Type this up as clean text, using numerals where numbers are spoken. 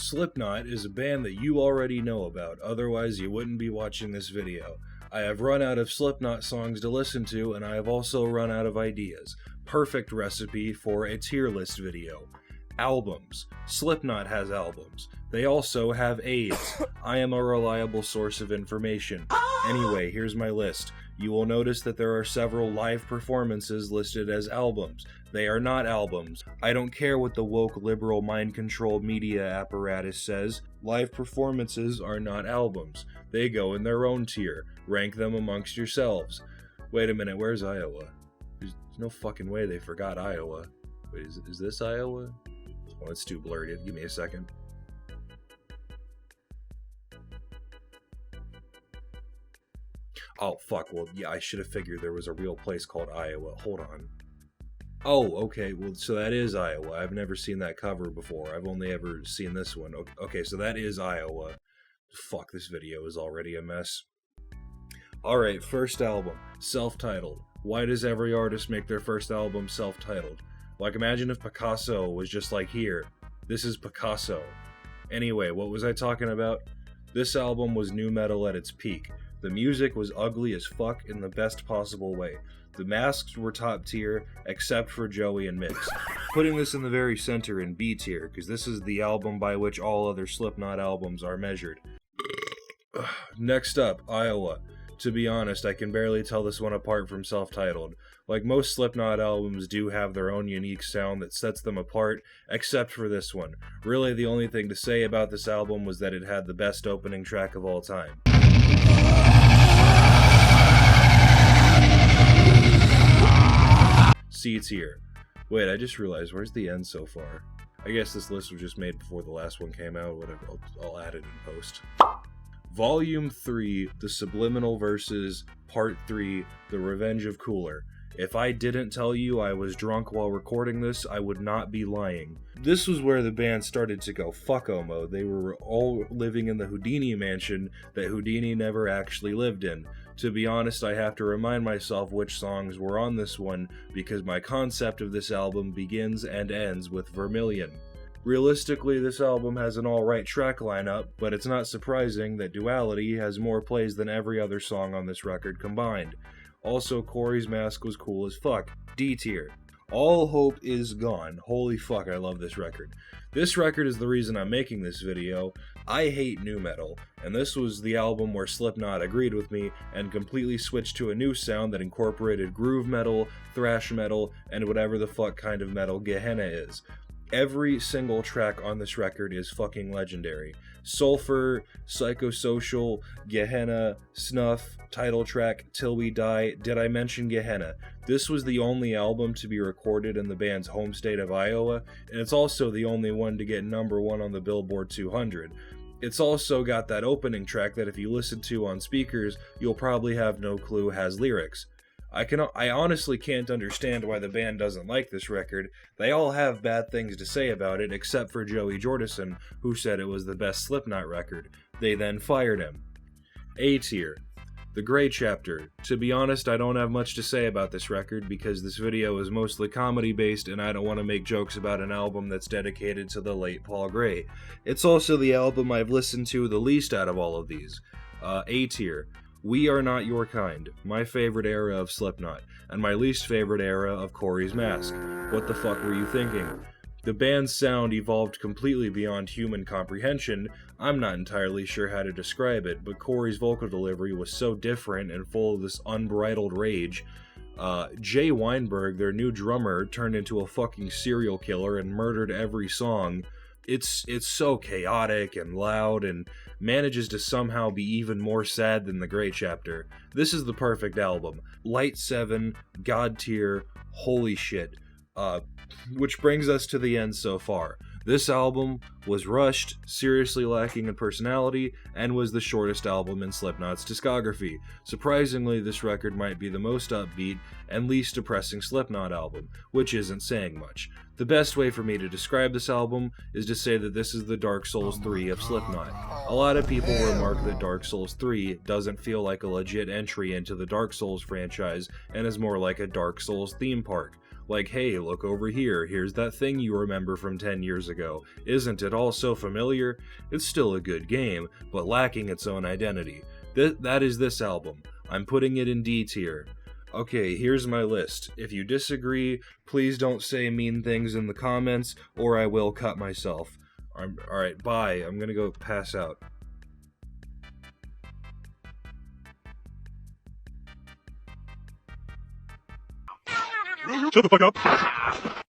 Slipknot is a band that you already know about, otherwise you wouldn't be watching this video. I have run out of Slipknot songs to listen to, and I have also run out of ideas. Perfect recipe for a tier list video. Albums. Slipknot has albums. They also have AIDS. I am a reliable source of information. Anyway, here's my list. You will notice that there are several live performances listed as albums. They are not albums. I don't care what the woke liberal mind-controlled media apparatus says. Live performances are not albums. They go in their own tier. Rank them amongst yourselves. Wait a minute, where's Iowa? There's no fucking way they forgot Iowa. Wait, is this Iowa? Oh, it's too blurry. Give me a second. Oh, fuck. Well, yeah, I should have figured there was a real place called Iowa. Hold on. Oh, okay. Well, so that is Iowa. I've never seen that cover before. I've only ever seen this one. Okay, so that is Iowa. Fuck, this video is already a mess. Alright, first album. Self-titled. Why does every artist make their first album self-titled? Like, imagine if Picasso was just like, here, this is Picasso. Anyway, what was I talking about? This album was nu metal at its peak. The music was ugly as fuck in the best possible way. The masks were top tier, except for Joey and Mix. Putting this in the very center in B tier, because this is the album by which all other Slipknot albums are measured. Next up, Iowa. To be honest, I can barely tell this one apart from self-titled. Like most Slipknot albums do have their own unique sound that sets them apart, except for this one. Really, the only thing to say about this album was that it had the best opening track of all time. C tier. Wait, I just realized, where's the end so far? I guess this list was just made before the last one came out, whatever, I'll add it in post. Volume 3, The Subliminal Verses, Part 3, The Revenge of Cooler. If I didn't tell you I was drunk while recording this, I would not be lying. This was where the band started to go fucko mode. They were all living in the Houdini mansion that Houdini never actually lived in. To be honest, I have to remind myself which songs were on this one, because my concept of this album begins and ends with Vermilion. Realistically, this album has an alright track lineup, but it's not surprising that Duality has more plays than every other song on this record combined. Also, Corey's Mask was cool as fuck. D tier. All Hope Is Gone. Holy fuck, I love this record. This record is the reason I'm making this video. I hate nu metal, and this was the album where Slipknot agreed with me and completely switched to a new sound that incorporated groove metal, thrash metal, and whatever the fuck kind of metal Gehenna is. Every single track on this record is fucking legendary. Sulfur, Psychosocial, Gehenna, Snuff, title track, Till We Die. Did I mention Gehenna? This was the only album to be recorded in the band's home state of Iowa, and it's also the only one to get #1 on the Billboard 200. It's also got that opening track that if you listen to on speakers, you'll probably have no clue has lyrics. I honestly can't understand why the band doesn't like this record. They all have bad things to say about it, except for Joey Jordison, who said it was the best Slipknot record. They then fired him. A tier. The Gray Chapter. To be honest, I don't have much to say about this record because this video is mostly comedy-based and I don't want to make jokes about an album that's dedicated to the late Paul Gray. It's also the album I've listened to the least out of all of these. A tier. We Are Not Your Kind, my favorite era of Slipknot, and my least favorite era of Corey's Mask. What the fuck were you thinking? The band's sound evolved completely beyond human comprehension. I'm not entirely sure how to describe it, but Corey's vocal delivery was so different and full of this unbridled rage. Jay Weinberg, their new drummer, turned into a fucking serial killer and murdered every song. It's so chaotic and loud and manages to somehow be even more sad than The Gray Chapter. This is the perfect album. Light 7, God tier, holy shit. Which brings us to the end so far. This album was rushed, seriously lacking in personality, and was the shortest album in Slipknot's discography. Surprisingly, this record might be the most upbeat and least depressing Slipknot album, which isn't saying much. The best way for me to describe this album is to say that this is the Dark Souls 3 of Slipknot. A lot of people remark that Dark Souls 3 doesn't feel like a legit entry into the Dark Souls franchise and is more like a Dark Souls theme park. Like, hey, look over here, here's that thing you remember from 10 years ago. Isn't it all so familiar? It's still a good game, but lacking its own identity. That is this album. I'm putting it in D tier. Okay, here's my list. If you disagree, please don't say mean things in the comments, or I will cut myself. Alright, bye. I'm gonna go pass out. Shut the fuck up!